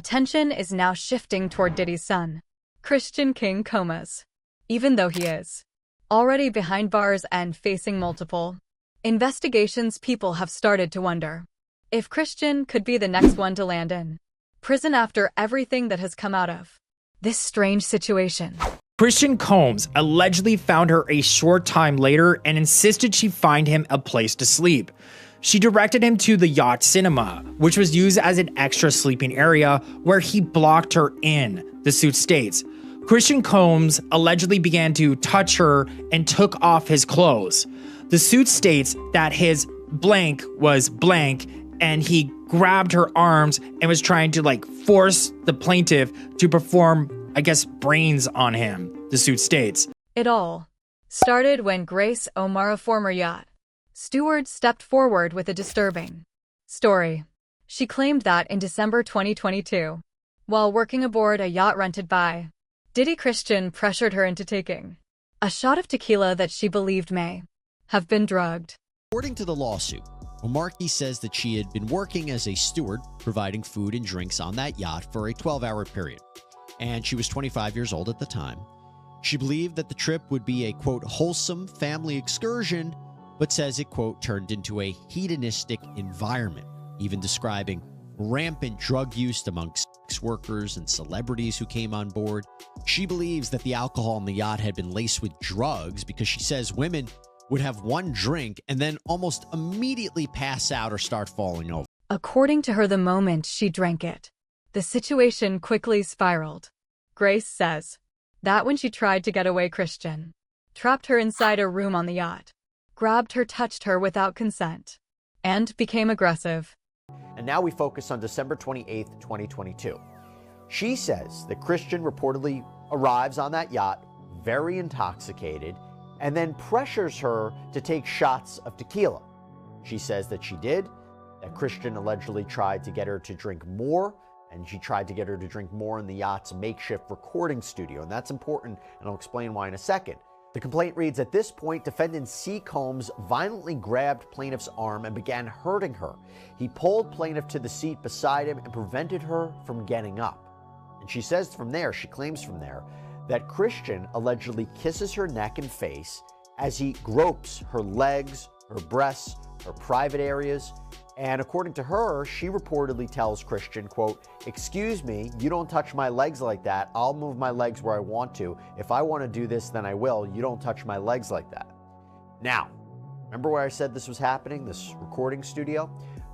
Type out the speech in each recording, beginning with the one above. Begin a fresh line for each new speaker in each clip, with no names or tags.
attention is now shifting toward Diddy's son, Christian King Comas. Even though he is already behind bars and facing multiple investigations, people have started to wonder if Christian could be the next one to land in prison after everything that has come out of this strange situation.
Christian Combs allegedly found her a short time later and insisted she find him a place to sleep. She directed him to the yacht cinema, which was used as an extra sleeping area, where he blocked her in, the suit states. Christian Combs allegedly began to touch her and took off his clothes. The suit states that his blank was blank and he grabbed her arms and was trying to force the plaintiff to perform, brains on him, the suit states.
It all started when Grace Omar, a former yacht steward, stepped forward with a disturbing story. She claimed that in December 2022, while working aboard a yacht rented by Diddy, Christian pressured her into taking a shot of tequila that she believed may have been drugged.
According to the lawsuit, Omarky says that she had been working as a steward, providing food and drinks on that yacht for a 12-hour period, and she was 25 years old at the time. She believed that the trip would be a, quote, wholesome family excursion, but says it, quote, turned into a hedonistic environment, even describing rampant drug use amongst sex workers and celebrities who came on board. She believes that the alcohol on the yacht had been laced with drugs because she says women would have one drink and then almost immediately pass out or start falling over.
According to her, the moment she drank it, the situation quickly spiraled. Grace says that when she tried to get away, Christian trapped her inside a room on the yacht, grabbed her, touched her without consent, and became aggressive.
And now we focus on December 28th, 2022. She says that Christian reportedly arrives on that yacht very intoxicated and then pressures her to take shots of tequila. She says that she did, that Christian allegedly tried to get her to drink more, and she tried to get her to drink more in the yacht's makeshift recording studio. And that's important, and I'll explain why in a second. The complaint reads, at this point, defendant C. Combs violently grabbed plaintiff's arm and began hurting her. He pulled plaintiff to the seat beside him and prevented her from getting up. And she says from there, she claims from there, that Christian allegedly kisses her neck and face as he gropes her legs, her breasts, her private areas. And according to her, she reportedly tells Christian, quote, excuse me, you don't touch my legs like that. I'll move my legs where I want to. If I want to do this, then I will. You don't touch my legs like that. Now, remember where I said this was happening, this recording studio?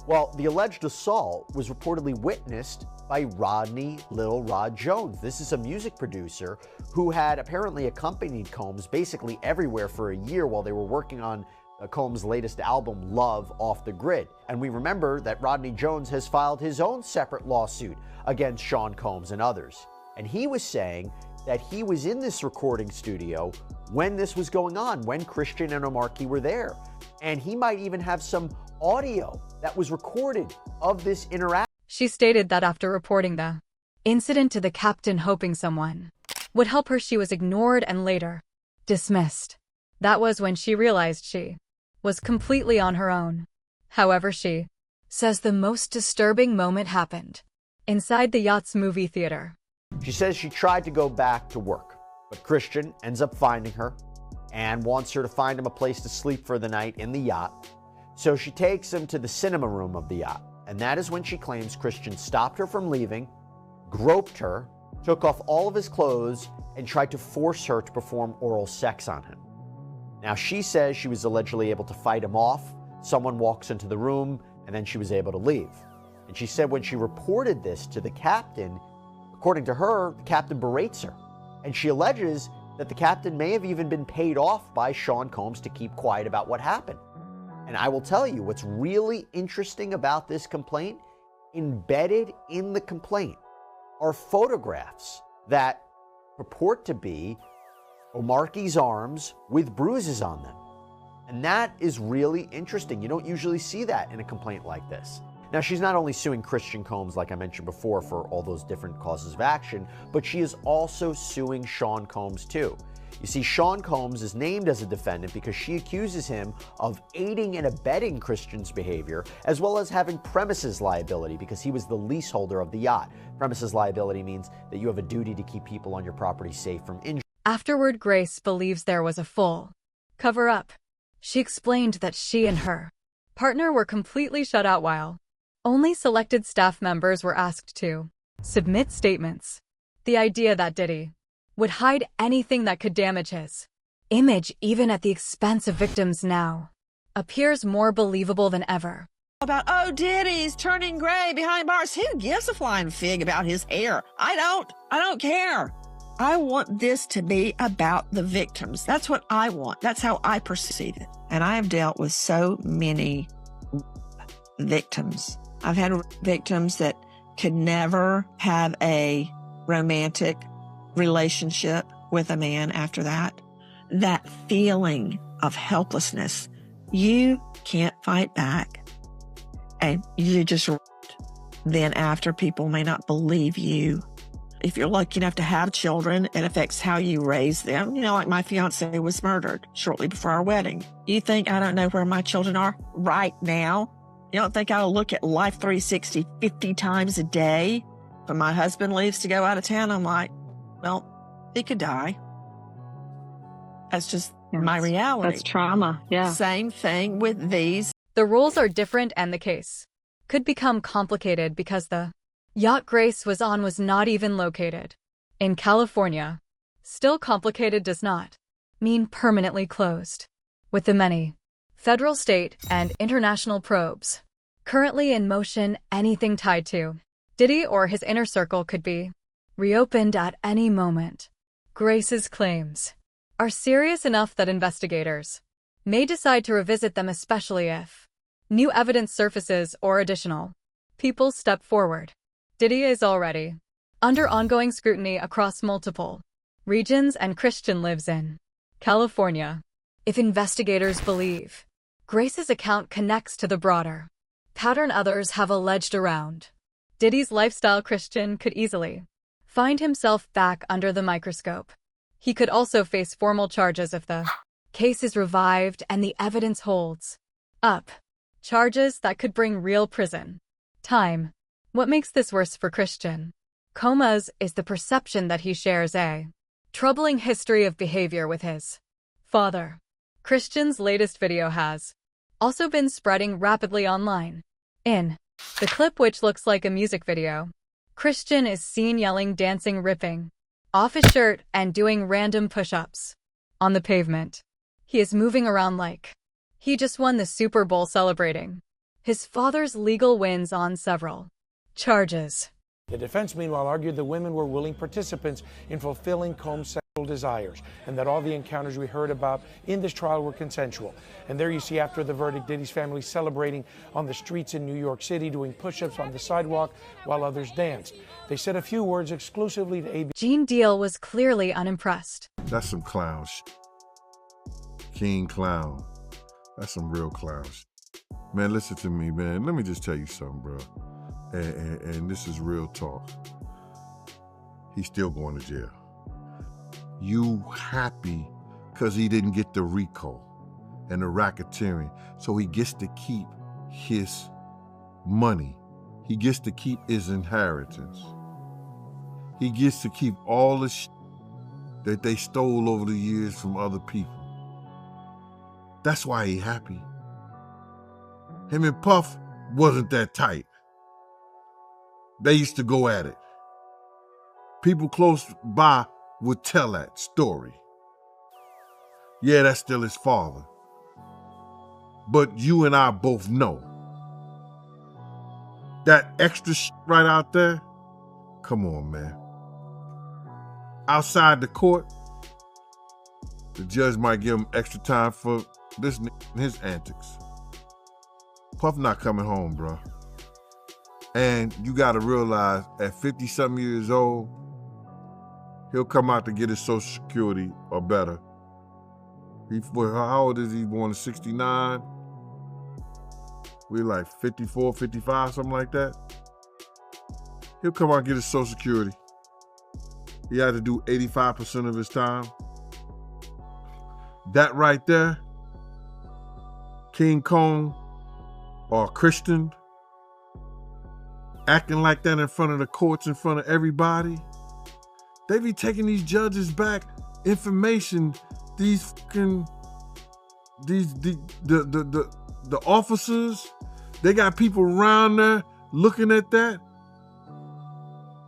Well, the alleged assault was reportedly witnessed by Rodney Lil Rod Jones. This is a music producer who had apparently accompanied Combs basically everywhere for a year while they were working on Combs' latest album, Love Off the Grid. And we remember that Rodney Jones has filed his own separate lawsuit against Sean Combs and others. And he was saying that he was in this recording studio when this was going on, when Christian and Omarky were there. And he might even have some audio that was recorded of this interaction.
She stated that after reporting the incident to the captain, hoping someone would help her, she was ignored and later dismissed. That was when she realized she was completely on her own. However, she says the most disturbing moment happened inside the yacht's movie theater.
She says she tried to go back to work, but Christian ends up finding her and wants her to find him a place to sleep for the night in the yacht. So she takes him to the cinema room of the yacht. And that is when she claims Christian stopped her from leaving, groped her, took off all of his clothes, and tried to force her to perform oral sex on him. Now, she says she was allegedly able to fight him off. Someone walks into the room, and then she was able to leave. And she said when she reported this to the captain, according to her, the captain berates her. And she alleges that the captain may have even been paid off by Sean Combs to keep quiet about what happened. And I will tell you what's really interesting about this complaint, embedded in the complaint are photographs that purport to be Omarky's arms with bruises on them. And that is really interesting. You don't usually see that in a complaint like this. Now, she's not only suing Christian Combs, like I mentioned before, for all those different causes of action, but she is also suing Sean Combs too. You see, Sean Combs is named as a defendant because she accuses him of aiding and abetting Christian's behavior, as well as having premises liability because he was the leaseholder of the yacht. Premises liability means that you have a duty to keep people on your property safe from injury.
Afterward, Grace believes there was a full cover-up. She explained that she and her partner were completely shut out while only selected staff members were asked to submit statements. The idea that Diddy would hide anything that could damage his image, even at the expense of victims, now appears more believable than ever.
About, oh, Diddy's turning gray behind bars. Who gives a flying fig about his hair? I don't care. I want this to be about the victims. That's what I want. That's how I perceive it. And I have dealt with so many victims. I've had victims that could never have a romantic relationship with a man after that. That feeling of helplessness, you can't fight back. And you just, then after, people may not believe you. If you're lucky enough to have children, it affects how you raise them. You know, like my fiance was murdered shortly before our wedding. You think I don't know where my children are right now? You don't think I'll look at Life 360 50 times a day? When my husband leaves to go out of town, I'm like, well, he could die. That's just my reality.
That's trauma, yeah.
Same thing with these.
The rules are different and the case could become complicated because the yacht Grace was on was not even located in California. Still, complicated does not mean permanently closed. With the many federal, state, and international probes currently in motion, anything tied to Diddy or his inner circle could be reopened at any moment. Grace's claims are serious enough that investigators may decide to revisit them, especially if new evidence surfaces or additional people step forward. Diddy is already under ongoing scrutiny across multiple regions, and Christian lives in California. If investigators believe Grace's account connects to the broader pattern others have alleged around Diddy's lifestyle, Christian could easily find himself back under the microscope. He could also face formal charges if the case is revived and the evidence holds up. Charges that could bring real prison time. What makes this worse for Christian Combs is the perception that he shares a troubling history of behavior with his father. Christian's latest video has also been spreading rapidly online. In the clip, which looks like a music video, Christian is seen yelling, dancing, ripping off his shirt, and doing random push-ups on the pavement. He is moving around like he just won the Super Bowl, celebrating his father's legal wins on several charges.
The defense, meanwhile, argued the women were willing participants in fulfilling Combs' sexual desires and that all the encounters we heard about in this trial were consensual. And there you see, after the verdict, Diddy's family celebrating on the streets in New York City, doing push-ups on the sidewalk while others danced. They said a few words exclusively to ABC.
Gene Deal was clearly unimpressed.
That's some clown shit. King Clown. That's some real clown shit. Man, listen to me, man. Let me just tell you something, bro. And this is real talk. He's still going to jail. You happy because he didn't get the RICO and the racketeering, so he gets to keep his money. He gets to keep his inheritance. He gets to keep all the shit that they stole over the years from other people. That's why he happy. Him and Puff wasn't that tight. They used to go at it. People close by would tell that story. Yeah, that's still his father. But you and I both know that extra shit right out there, come on, man. Outside the court, the judge might give him extra time for this and his antics. Puff not coming home, bro. And you gotta realize, at 50-something years old, he'll come out to get his Social Security or better. How old is he? Born in 69? We like 54, 55, something like that. He'll come out and get his Social Security. He had to do 85% of his time. That right there, King Kong or Christian, acting like that in front of the courts, in front of everybody. They be taking these judges back information, the officers, they got people around there looking at that.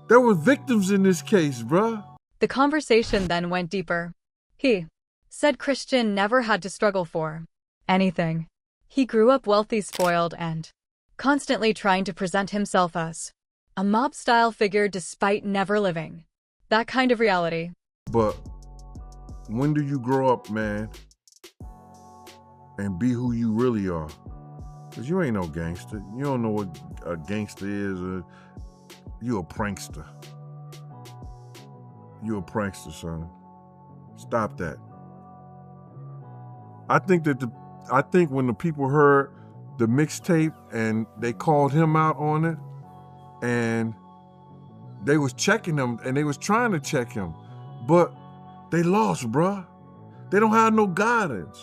There were victims in this case, bruh.
The conversation then went deeper. He said Christian never had to struggle for anything. He grew up wealthy, spoiled, and constantly trying to present himself as a mob-style figure despite never living that kind of reality.
But when do you grow up, man, and be who you really are? Because you ain't no gangster. You don't know what a gangster is. You a prankster. You a prankster, son. Stop that. I think when the people heard the mixtape and they called him out on it, and they was checking him and they was trying to check him, but they lost, bruh. They don't have no guidance.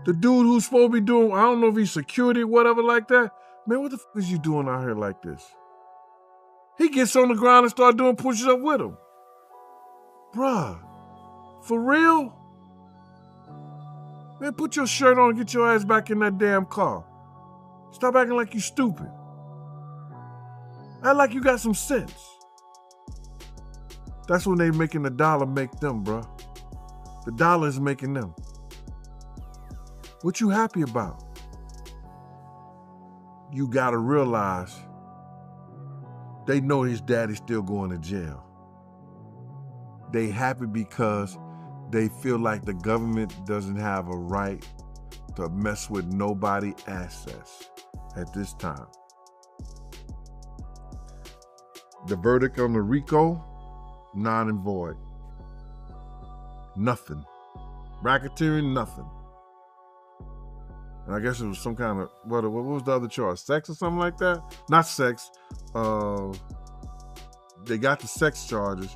The dude who's supposed to be doing, I don't know if he's security, whatever like that. Man, what the fuck is you doing out here like this? He gets on the ground and start doing push-ups up with him. Bruh, for real? Man, put your shirt on and get your ass back in that damn car. Stop acting like you stupid. Act like you got some sense. That's when they making the dollar make them, bruh. The dollar is making them. What you happy about? You gotta realize they know his daddy's still going to jail. They happy because they feel like the government doesn't have a right to mess with nobody's assets at this time. The verdict on the RICO, non and void. Nothing. Racketeering, nothing. And I guess it was some kind of, what was the other charge? Sex or something like that? Not sex. They got the sex charges,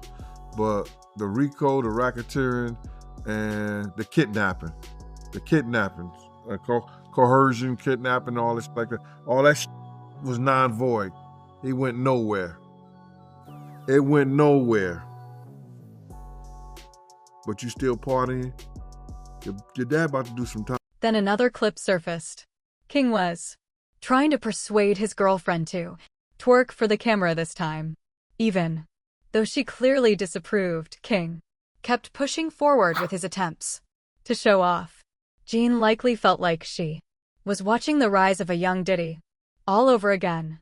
but the RICO, the racketeering, and the kidnapping. The kidnapping, coercion, kidnapping, all this like that. All that was non-void. It went nowhere. It went nowhere. But you still partying? Your dad about to do some time.
Then another clip surfaced. King was trying to persuade his girlfriend to twerk for the camera this time. Even though she clearly disapproved, King kept pushing forward with his attempts to show off. Jean likely felt like she was watching the rise of a young Diddy all over again.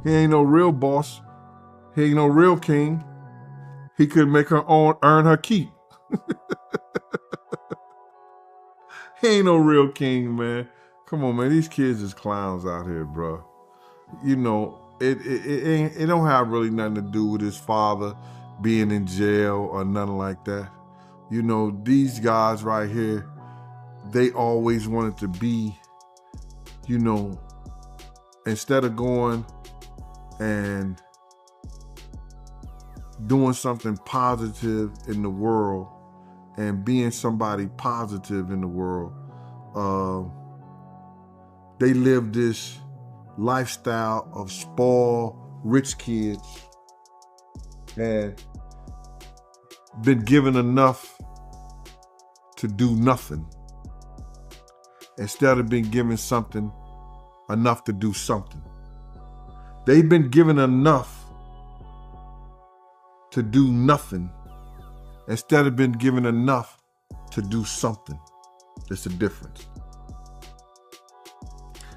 He ain't no real boss. He ain't no real king. He could make her earn her keep. He ain't no real king, man. Come on, man. These kids is clowns out here, bro. You know, it don't have really nothing to do with his father being in jail or nothing like that. You know, these guys right here, they always wanted to be, you know, instead of going and doing something positive in the world and being somebody positive in the world, they live this lifestyle of spoiled rich kids and been given enough to do nothing instead of being given something enough to do something. They've been given enough to do nothing instead of being given enough to do something. There's a difference.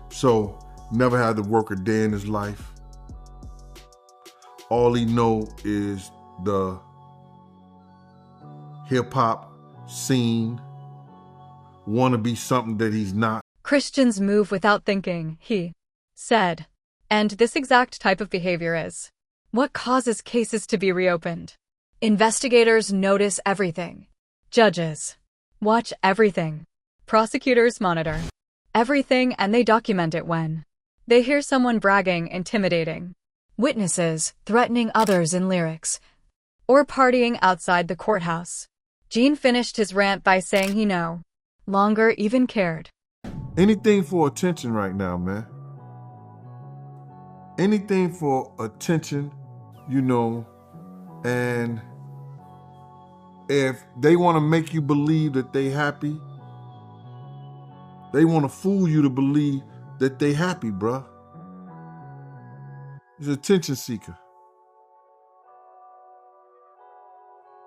So, never had to work a day in his life. All he know is the hip hop scene, want to be something that he's not.
Christians move without thinking, he said. And this exact type of behavior is what causes cases to be reopened. Investigators notice everything. Judges watch everything. Prosecutors monitor everything, and they document it when they hear someone bragging, intimidating witnesses, threatening others in lyrics, or partying outside the courthouse. Gene finished his rant by saying he no longer even cared.
Anything for attention right now, man. Anything for attention, you know, and if they want to make you believe that they happy, they want to fool you to believe that they happy, bruh. He's an attention seeker.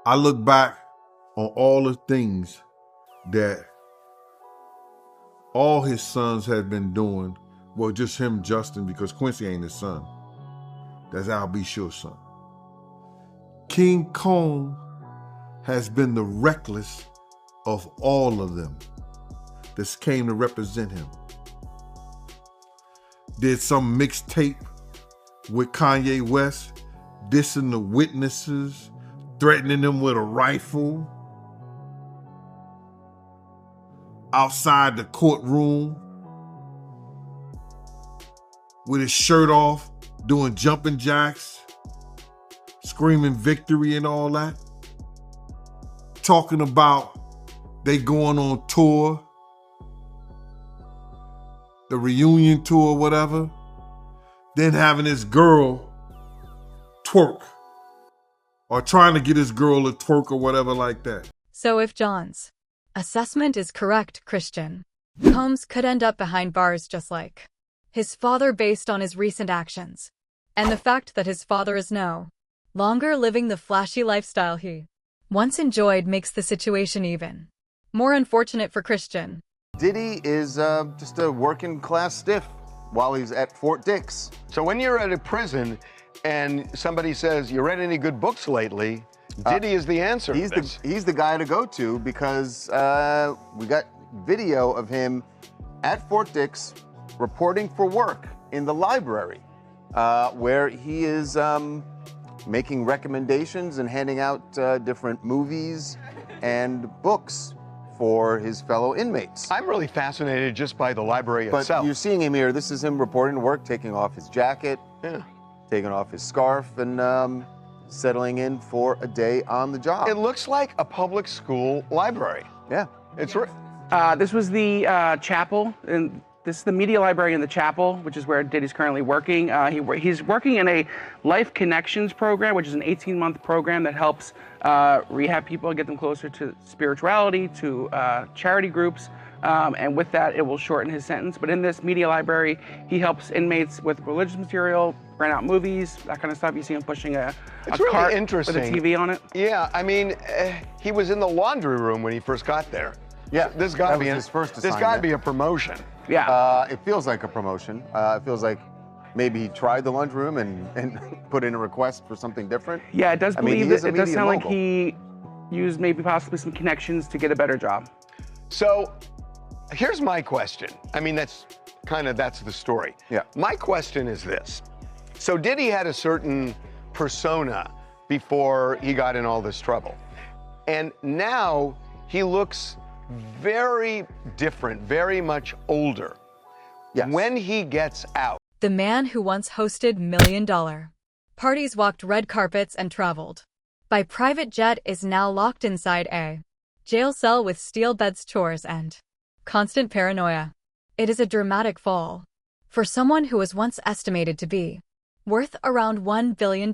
I look back on all the things that all his sons had been doing. Well, just him, Justin, because Quincy ain't his son. That's Al B. Sure's son. King Kong has been the reckless of all of them that came to represent him. Did some mixtape with Kanye West, dissing the witnesses, threatening them with a rifle outside the courtroom with his shirt off, doing jumping jacks, screaming victory and all that. Talking about they going on tour, the reunion tour, whatever. Then having his girl twerk, or trying to get his girl to twerk or whatever like that.
So if John's assessment is correct, Christian Combs could end up behind bars just like his father based on his recent actions, and the fact that his father is no longer living the flashy lifestyle he once enjoyed makes the situation even more unfortunate for Christian.
Diddy is just a working class stiff while he's at Fort Dix.
So when you're at a prison and somebody says, you read any good books lately, Diddy is the answer.
He's the guy to go to because we got video of him at Fort Dix reporting for work in the library where he is making recommendations and handing out different movies and books for his fellow inmates.
I'm really fascinated just by the library itself.
But you're seeing him here. This is him reporting to work, taking off his jacket, taking off his scarf, and settling in for a day on the job.
It looks like a public school library.
Yeah.
It's
This was the chapel, and this is the media library in the chapel, which is where Diddy's currently working. He's working in a Life Connections program, which is an 18-month program that helps rehab people, get them closer to spirituality, to charity groups, and with that, it will shorten his sentence. But in this media library, he helps inmates with religious material, rent out movies, that kind of stuff. You see him pushing a
really
cart
interesting
with a TV on it.
Yeah, I mean, he was in the laundry room when he first got there.
Yeah,
this got to be
his first
This got to be a promotion.
Yeah.
It feels like a promotion. It feels like maybe he tried the lunchroom and put in a request for something different.
Yeah, it does it does sound like
mogul.
he used maybe possibly some connections to get a better job.
So here's my question. I mean, that's the story.
Yeah.
My question is this. So Diddy had a certain persona before he got in all this trouble. And now he looks very different, very much older.
Yes.
When he gets out.
The man who once hosted million-dollar parties, walked red carpets, and traveled by private jet is now locked inside a jail cell with steel beds, chores, and constant paranoia. It is a dramatic fall for someone who was once estimated to be worth around $1 billion.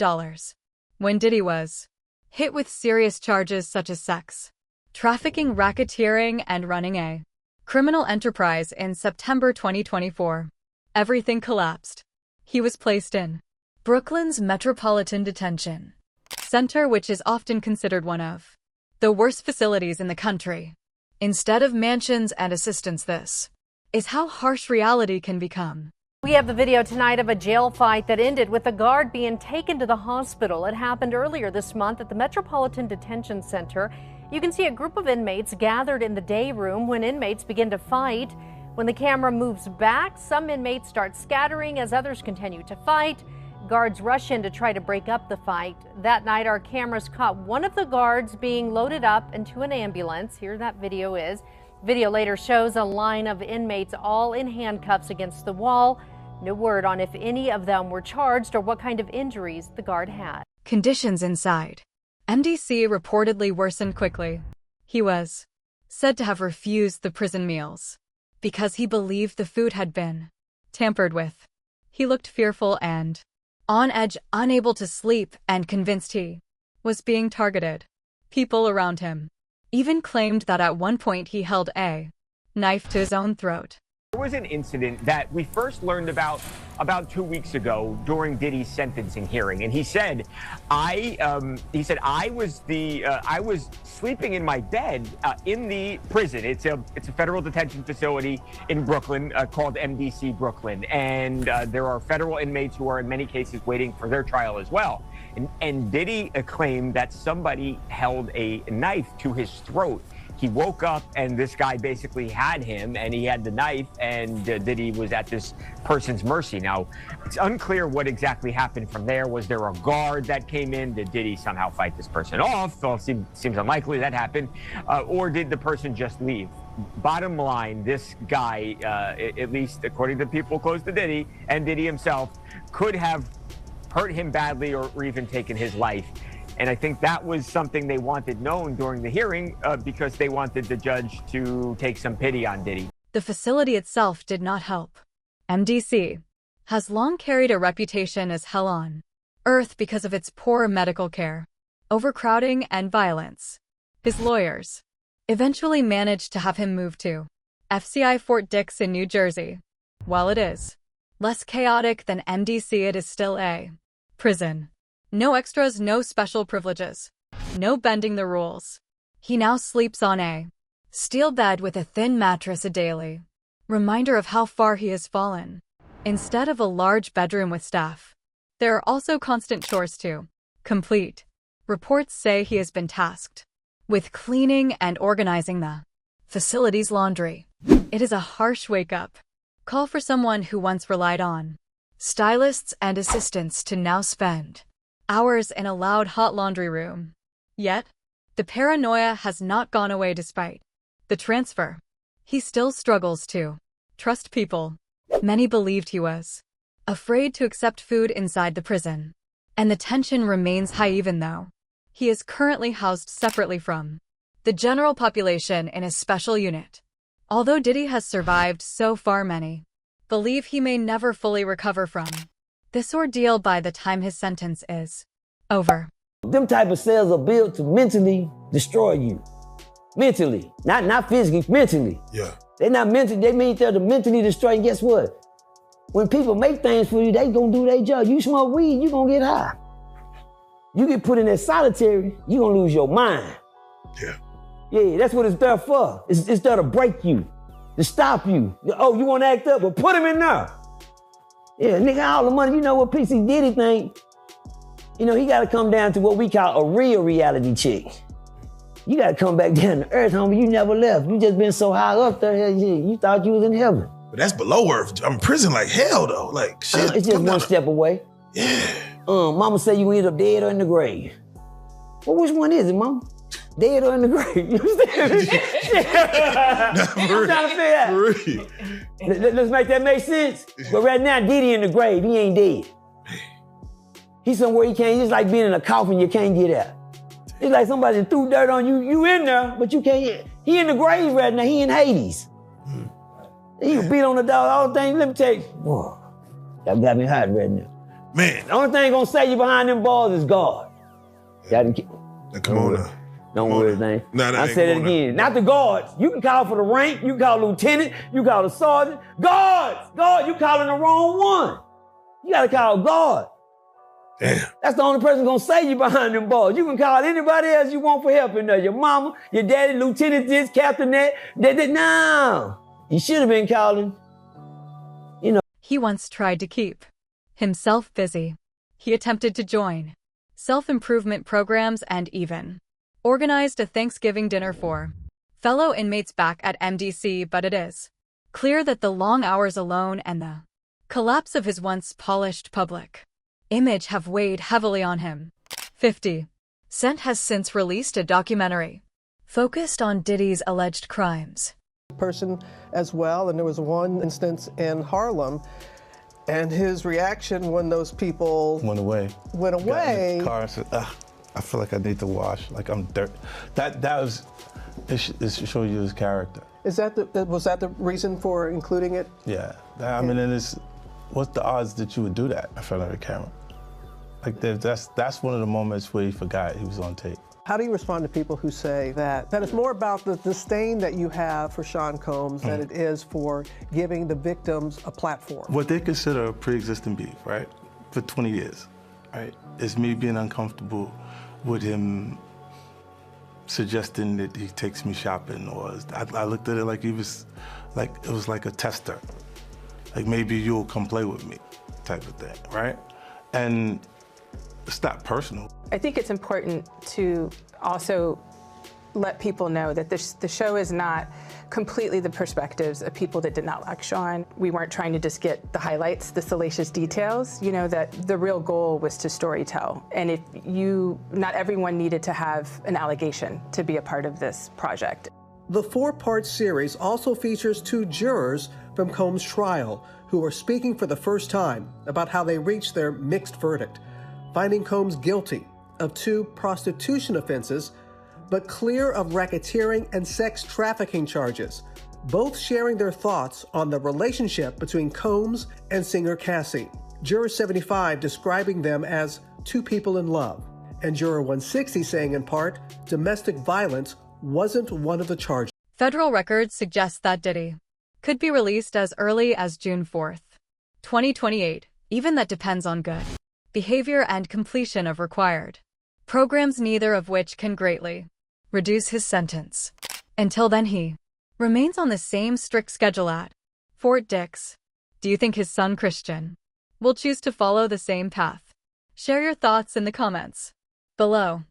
When Diddy was hit with serious charges such as sex trafficking, racketeering, and running a criminal enterprise in September 2024, everything collapsed. He was placed in Brooklyn's Metropolitan Detention Center, which is often considered one of the worst facilities in the country. Instead of mansions and assistance, this is how harsh reality can become.
We have the video tonight of a jail fight that ended with a guard being taken to the hospital. It happened earlier this month at the Metropolitan Detention Center You can see a group of inmates gathered in the day room when inmates begin to fight. When the camera moves back, some inmates start scattering as others continue to fight. Guards rush in to try to break up the fight. That night, our cameras caught one of the guards being loaded up into an ambulance. Here that video is. Video later shows a line of inmates all in handcuffs against the wall. No word on if any of them were charged or what kind of injuries the guard had.
Conditions inside. MDC reportedly worsened quickly. He was said to have refused the prison meals because he believed the food had been tampered with. He looked fearful and on edge, unable to sleep, and convinced he was being targeted. People around him even claimed that at one point he held a knife to his own throat.
There was an incident that we first learned about 2 weeks ago during Diddy's sentencing hearing, and he said, I was sleeping in my bed in the prison. It's a federal detention facility in Brooklyn called MDC Brooklyn, and there are federal inmates who are in many cases waiting for their trial as well. And Diddy claimed that somebody held a knife to his throat. He woke up and this guy basically had him and he had the knife, and Diddy was at this person's mercy. Now, it's unclear what exactly happened from there. Was there a guard that came in? Did Diddy somehow fight this person off? Well, it seems unlikely that happened. Or did the person just leave? Bottom line, this guy, at least according to people close to Diddy and Diddy himself, could have hurt him badly or even taken his life. And I think that was something they wanted known during the hearing because they wanted the judge to take some pity on Diddy.
The facility itself did not help. MDC has long carried a reputation as hell on earth because of its poor medical care, overcrowding, and violence. His lawyers eventually managed to have him moved to FCI Fort Dix in New Jersey. While it is less chaotic than MDC, it is still a prison. No extras, no special privileges, no bending the rules. He now sleeps on a steel bed with a thin mattress, a daily reminder of how far he has fallen. Instead of a large bedroom with staff, there are also constant chores to complete. Reports say he has been tasked with cleaning and organizing the facility's laundry. It is a harsh wake-up call for someone who once relied on stylists and assistants to now spend hours in a loud, hot laundry room. Yet, the paranoia has not gone away despite the transfer. He still struggles to trust people. Many believed he was afraid to accept food inside the prison, and the tension remains high even though he is currently housed separately from the general population in a special unit. Although Diddy has survived so far, many believe he may never fully recover from this ordeal by the time his sentence is over.
Them type of cells are built to mentally destroy you. Mentally, not physically, mentally.
Yeah.
They're not mentally, they mean they're to mentally destroy. And guess what? When people make things for you, they gonna do their job. You smoke weed, you gonna get high. You get put in that solitary, you gonna lose your mind.
Yeah.
Yeah, that's what it's there for. It's there to break you, to stop you. Oh, you wanna act up? Well, put him in there. Yeah, nigga, all the money, you know what PC Diddy think? You know, he gotta come down to what we call a real reality check. You gotta come back down to earth, homie. You never left. You just been so high up there, you thought you was in heaven.
But that's below earth. I'm in prison like hell, though. Like, shit.
It's just one step away.
Yeah.
Mama said you end up dead or in the grave. Well, which one is it, mama? Dead or in the grave? You understand? I'm trying to figure out. Let's make that make sense. But right now, Diddy in the grave. He ain't dead. He's somewhere he can't. It's like being in a coffin you can't get out. It's like somebody threw dirt on you. You in there, but you can't. He in the grave right now. He in Hades. He beat on the dog. All the things. Let me tell you. Whoa, that got me hot right now.
Man.
The only thing gonna save you behind them balls is God.
Now, come on now.
Don't worry, man.
Nah,
I said it again. Not the guards. You can call for the rank. You can call lieutenant. You call the sergeant. Guards. God, you calling the wrong one. You gotta call God.
Damn.
That's the only person gonna save you behind them balls. You can call anybody else you want for help in there. Your mama, your daddy, lieutenant this, captain that. No. You should have been calling. You know.
He once tried to keep himself busy. He attempted to join self-improvement programs and even organized a Thanksgiving dinner for fellow inmates back at MDC, but it is clear that the long hours alone and the collapse of his once polished public image have weighed heavily on him. 50 Cent has since released a documentary focused on Diddy's alleged crimes.
Person as well, and there was one instance in Harlem, and his reaction when those people
went away.
Got in
his car and said, I feel like I need to wash, like I'm dirt. That was, it show you his character.
Was that the reason for including it?
Yeah, I mean, and what's the odds that you would do that in front of a camera? Like that's one of the moments where he forgot he was on tape.
How do you respond to people who say that it's more about the disdain that you have for Sean Combs than it is for giving the victims a platform?
What they consider a pre-existing beef, right, for 20 years, right, is me being uncomfortable with him suggesting that he takes me shopping, or I looked at it like it was like a tester, like maybe you'll come play with me, type of thing, right? And it's not personal.
I think it's important to also let people know that the show is not completely the perspectives of people that did not like Sean. We weren't trying to just get the highlights, the salacious details, you know, that the real goal was to storytell. And not everyone needed to have an allegation to be a part of this project.
The 4-part series also features 2 jurors from Combs' trial who are speaking for the first time about how they reached their mixed verdict, finding Combs guilty of 2 prostitution offenses, but clear of racketeering and sex trafficking charges, both sharing their thoughts on the relationship between Combs and singer Cassie. Juror 75 describing them as 2 people in love, and Juror 160 saying in part, domestic violence wasn't one of the charges.
Federal records suggest that Diddy could be released as early as June 4th, 2028. Even that depends on good behavior and completion of required programs, neither of which can greatly reduce his sentence. Until then, he remains on the same strict schedule at Fort Dix. Do you think his son Christian will choose to follow the same path? Share your thoughts in the comments below.